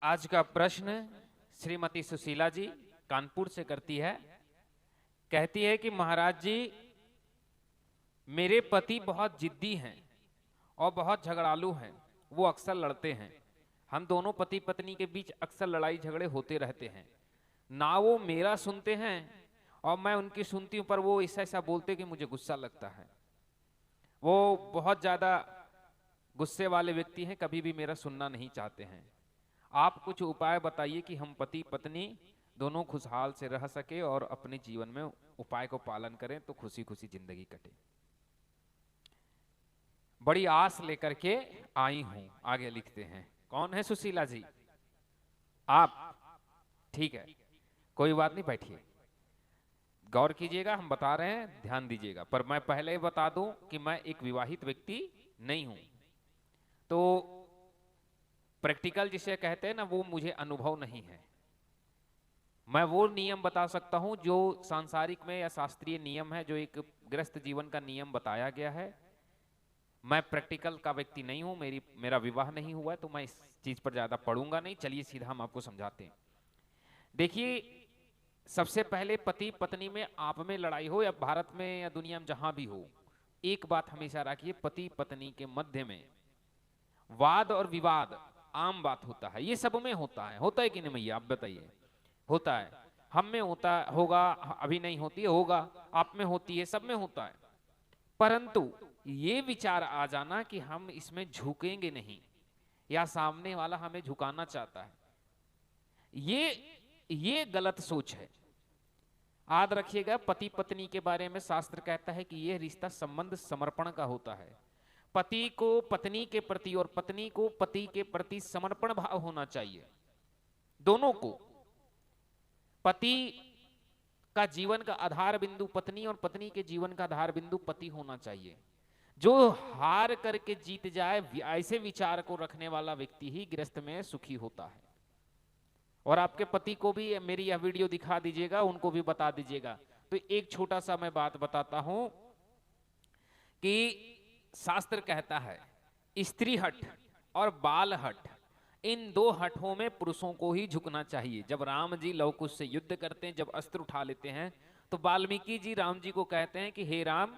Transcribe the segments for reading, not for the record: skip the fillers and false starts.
आज का प्रश्न श्रीमती सुशीला जी कानपुर से करती है। कहती है कि महाराज जी, मेरे पति बहुत जिद्दी हैं और बहुत झगड़ालू हैं। वो अक्सर लड़ते हैं। हम दोनों पति पत्नी के बीच अक्सर लड़ाई झगड़े होते रहते हैं। ना वो मेरा सुनते हैं और मैं उनकी सुनती हूं, पर वो ऐसा ऐसा बोलते कि मुझे गुस्सा लगता है। वो बहुत ज्यादा गुस्से वाले व्यक्ति हैं, कभी भी मेरा सुनना नहीं चाहते हैं। आप कुछ उपाय बताइए कि हम पति पत्नी दोनों खुशहाल से रह सके और अपने जीवन में उपाय को पालन करें तो खुशी खुशी जिंदगी कटे। बड़ी आस लेकर के आई हूं। आगे लिखते हैं, कौन है सुशीला जी? आप? ठीक है, कोई बात नहीं, बैठिए, गौर कीजिएगा, हम बता रहे हैं, ध्यान दीजिएगा। पर मैं पहले बता दूं कि मैं एक विवाहित व्यक्ति नहीं हूं, तो प्रैक्टिकल जिसे कहते हैं ना, वो मुझे अनुभव नहीं है। मैं वो नियम बता सकता हूं जो सांसारिक में या शास्त्रीय नियम है, जो एक गृहस्थ जीवन का नियम बताया गया है। मैं प्रैक्टिकल का व्यक्ति नहीं हूं, मेरा विवाह नहीं हुआ है, तो मैं इस चीज पर ज्यादा पढ़ूंगा नहीं। चलिए सीधा हम आपको समझाते हैं। देखिए, सबसे पहले पति पत्नी में आप में लड़ाई हो या भारत में या दुनिया में जहां भी हो, एक बात हमेशा रखिए, पति पत्नी के मध्य में वाद और विवाद आम बात होता है। ये सब में होता है कि नहीं भैया, आप बताइए? होता है। हम में होता होगा, अभी नहीं होती है, होगा, आप में होती है, सब में होता है। परंतु ये विचार आ जाना कि हम इसमें झुकेंगे नहीं या सामने वाला हमें झुकाना चाहता है, ये गलत सोच है। याद रखिएगा, पति पत्नी के बारे में शास्त्र कहता है कि यह रिश्ता संबंध समर्पण का होता है। पति को पत्नी के प्रति और पत्नी को पति के प्रति समर्पण भाव होना चाहिए, दोनों को। पति का जीवन का आधार बिंदु पत्नी और पत्नी के जीवन का आधार बिंदु पति होना चाहिए। जो हार करके जीत जाए, ऐसे विचार को रखने वाला व्यक्ति ही गृहस्थ में सुखी होता है। और आपके पति को भी मेरी यह वीडियो दिखा दीजिएगा, उनको भी बता दीजिएगा। तो एक छोटा सा मैं बात बताता हूं कि शास्त्र कहता है स्त्री हट और बाल हट, इन दो हठों में पुरुषों को ही झुकना चाहिए। जब राम जी लव कुश से युद्ध करते हैं, जब अस्त्र उठा लेते हैं, तो वाल्मीकि जी राम जी को कहते हैं कि हे राम,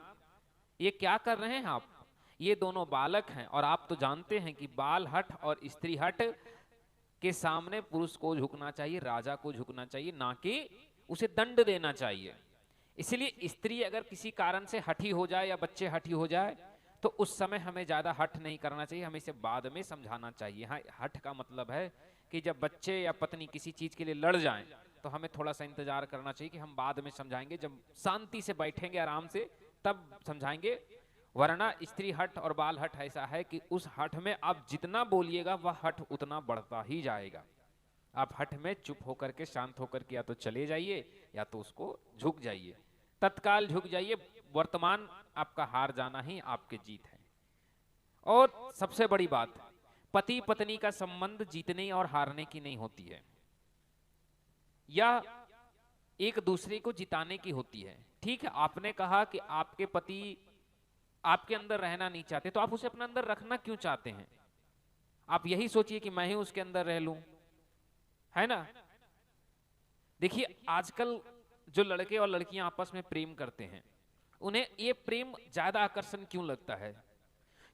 ये क्या कर रहे हैं आप? ये दोनों बालक हैं और आप तो जानते हैं कि बाल हट और स्त्री हट के सामने पुरुष को झुकना चाहिए, राजा को झुकना चाहिए, ना कि उसे दंड देना चाहिए। इसलिए स्त्री अगर किसी कारण से हठी हो जाए या बच्चे हठी हो जाए, तो उस समय हमें ज्यादा हठ नहीं करना चाहिए, हमें इसे बाद में समझाना चाहिए। हाँ, हठ का मतलब है कि जब बच्चे या पत्नी किसी चीज के लिए लड़ जाएं, तो हमें थोड़ा सा इंतजार करना चाहिए कि हम बाद में समझाएंगे, जब शांति से बैठेंगे आराम से तब समझाएंगे। वरना स्त्री हठ और बाल हठ ऐसा है कि उस हठ में आप जितना बोलिएगा वह हठ उतना बढ़ता ही जाएगा। आप हठ में चुप होकर के, शांत होकर के या तो चले जाइए या तो उसको झुक जाइए, तत्काल झुक जाइए। वर्तमान आपका हार जाना ही आपकी जीत है। और सबसे बड़ी बात, पति पत्नी का संबंध जीतने और हारने की नहीं होती है, या एक दूसरे को जिताने की होती है। ठीक है, आपने कहा कि आपके पति आपके अंदर रहना नहीं चाहते, तो आप उसे अपने अंदर रखना क्यों चाहते हैं? आप यही सोचिए कि मैं ही उसके अंदर रह लूं, है ना? देखिए, आजकल जो लड़के और लड़कियां आपस में प्रेम करते हैं, उन्हें ये प्रेम ज्यादा आकर्षण क्यों लगता है?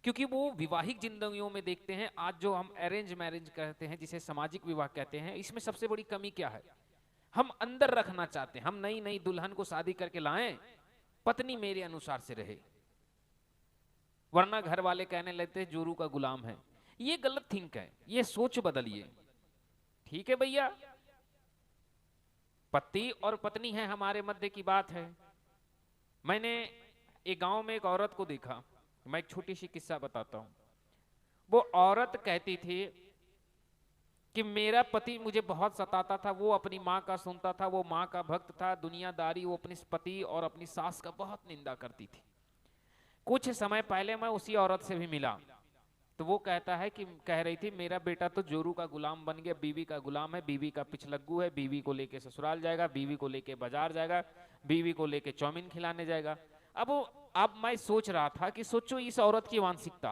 क्योंकि वो विवाहिक जिंदगियों में देखते हैं, आज जो हम अरेंज मैरिज कहते हैं, जिसे सामाजिक विवाह कहते हैं, इसमें सबसे बड़ी कमी क्या है? हम अंदर रखना चाहते हैं। हम नई नई दुल्हन को शादी करके लाएं, पत्नी मेरे अनुसार से रहे, वरना घर वाले कहने लगते हैं जोरू का गुलाम है। ये गलत थिंक है, ये सोच बदलिए। ठीक है भैया, पति और पत्नी है, हमारे मध्य की बात है। मैंने एक गांव में एक औरत को देखा, मैं एक छोटी सी किस्सा बताता हूं। वो औरत कहती थी कि मेरा पति मुझे बहुत सताता था, वो अपनी माँ का सुनता था, वो माँ का भक्त था, दुनियादारी, वो अपने पति और अपनी सास का बहुत निंदा करती थी। कुछ समय पहले मैं उसी औरत से भी मिला, तो वो कह रही थी मेरा बेटा तो जोरू का गुलाम बन गया, बीवी का गुलाम है, बीवी का पिछलग्गू है, बीवी को लेके ससुराल जाएगा, बीवी को लेके बाजार जाएगा, बीवी को लेके चौमिन खिलाने जाएगा। अब मैं सोच रहा था कि सोचो इस औरत की मानसिकता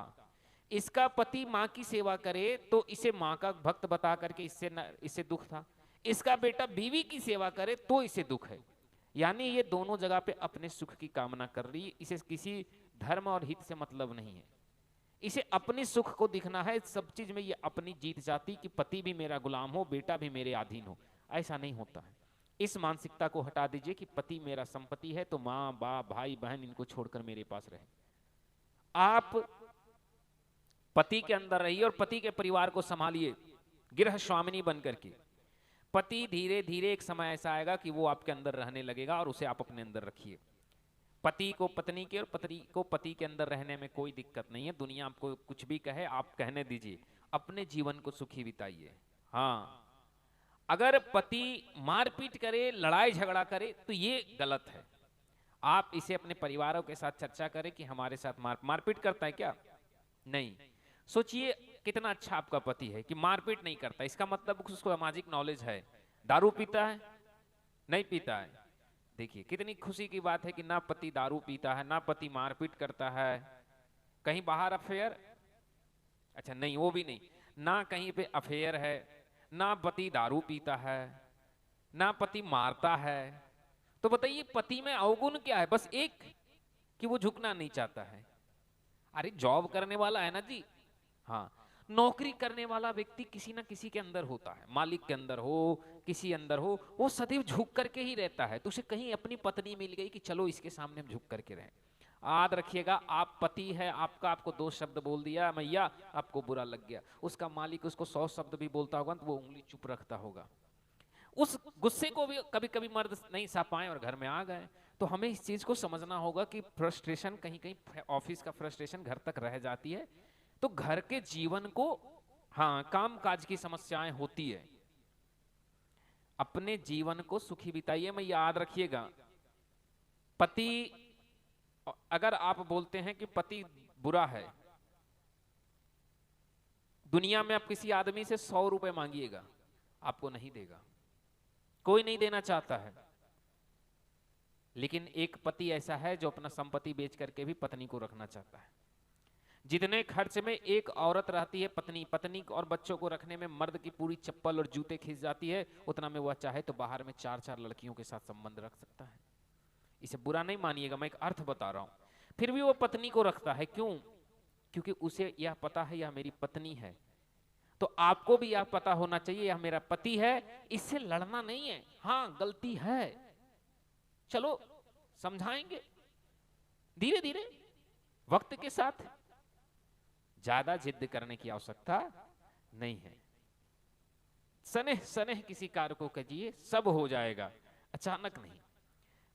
इसका पति माँ की सेवा करे तो इसे माँ का भक्त बता करके इससे दुख था, इसका बेटा बीवी की सेवा करे तो इसे दुख है। यानी ये दोनों जगह पे अपने सुख की कामना कर रही है, इसे किसी धर्म और हित से मतलब नहीं है, इसे अपने सुख को दिखना है। सब चीज में ये अपनी जीत चाहती कि पति भी मेरा गुलाम हो, बेटा भी मेरे अधीन हो। ऐसा नहीं होता है। इस मानसिकता को हटा दीजिए कि पति मेरा संपत्ति है तो माँ बाप भाई बहन इनको छोड़कर मेरे पास रहे। आप पति के अंदर रहिए और पति के परिवार को संभालिए गृह स्वामिनी बनकर के। पति धीरे धीरे एक समय ऐसा आएगा कि वो आपके अंदर रहने लगेगा और उसे आप अपने अंदर रखिए। पति को पत्नी के और पत्नी को पति के अंदर रहने में कोई दिक्कत नहीं है। दुनिया आपको कुछ भी कहे आप कहने दीजिए, अपने जीवन को सुखी बिताइए। हाँ, अगर पति मारपीट करे, लड़ाई झगड़ा करे तो ये गलत है। आप इसे अपने परिवारों के साथ चर्चा करें कि हमारे साथ मारपीट करता है क्या? नहीं। सोचिए कितना अच्छा आपका पति है कि मारपीट नहीं करता, इसका मतलब उसको सामाजिक नॉलेज है। दारू पीता है? नहीं पीता है। देखिए कितनी खुशी की बात है कि ना पति दारू पीता है, ना पति मारपीट करता है। कहीं बाहर अफेयर? अच्छा नहीं, वो भी नहीं। ना कहीं पे अफेयर है, ना पति दारू पीता है, ना पति मारता है। तो बताइए पति में अवगुण क्या है? बस एक कि वो झुकना नहीं चाहता है। अरे जॉब करने वाला है ना जी, हाँ, नौकरी करने वाला व्यक्ति किसी ना किसी के अंदर होता है, मालिक के अंदर हो, किसी अंदर हो, वो सदैव झुक करके ही रहता है। तो उसे कहीं अपनी पत्नी मिल गई कि चलो इसके सामने हम झुक करके रहें। याद रखिएगा, आप पति है आपका, आपको 2 शब्द बोल दिया मैया, आपको बुरा लग गया, उसका मालिक उसको 100 शब्द भी बोलता होगा तो वो उंगली चुप रखता होगा। उस गुस्से को भी कभी कभी मर्द नहीं सह पाए और घर में आ गए। तो हमें इस चीज को समझना होगा कि फ्रस्ट्रेशन कहीं कहीं ऑफिस का फ्रस्ट्रेशन घर तक रह जाती है, तो घर के जीवन को, हाँ, काम काज की समस्याएं होती है। अपने जीवन को सुखी बिताइए। मैं याद रखिएगा, पति, अगर आप बोलते हैं कि पति बुरा है, दुनिया में आप किसी आदमी से 100 रुपए मांगिएगा, आपको नहीं देगा, कोई नहीं देना चाहता है। लेकिन एक पति ऐसा है जो अपना संपत्ति बेच करके भी पत्नी को रखना चाहता है। जितने खर्च में एक औरत रहती है पत्नी और बच्चों को रखने में मर्द की पूरी चप्पल और जूते खींच जाती है, उतना में वह चाहे तो बाहर में 4-4 लड़कियों के साथ संबंध रख सकता है। इसे बुरा नहीं मानिएगा, मैं एक अर्थ बता रहा हूं। फिर भी वो पत्नी को रखता है, क्यों? क्योंकि उसे यह पता है यह मेरी पत्नी है। तो आपको भी यह पता होना चाहिए यह मेरा पति है, इससे लड़ना नहीं है। हाँ गलती है, चलो समझाएंगे धीरे धीरे वक्त के साथ, ज्यादा जिद करने की आवश्यकता नहीं है। सनेह सनेह किसी कार्य को कीजिए, सब हो जाएगा, अचानक नहीं।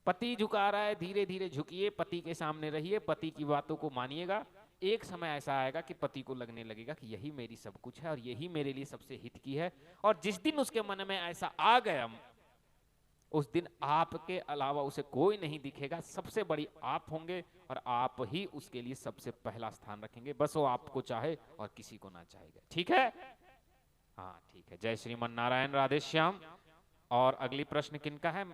पति झुका रहा है, धीरे धीरे झुकिए, पति के सामने रहिए, पति की बातों को मानिएगा। एक समय ऐसा आएगा कि पति को लगने लगेगा कि यही मेरी सब कुछ है और यही मेरे लिए सबसे हित की है। और जिस दिन उसके मन में ऐसा आ गया, उस दिन आपके अलावा उसे कोई नहीं दिखेगा, सबसे बड़ी आप होंगे और आप ही उसके लिए सबसे पहला स्थान रखेंगे। बस वो आपको चाहे और किसी को ना चाहेगा। ठीक है? हाँ ठीक है। जय श्रीमन नारायण, राधे श्याम। और अगली प्रश्न किनका है?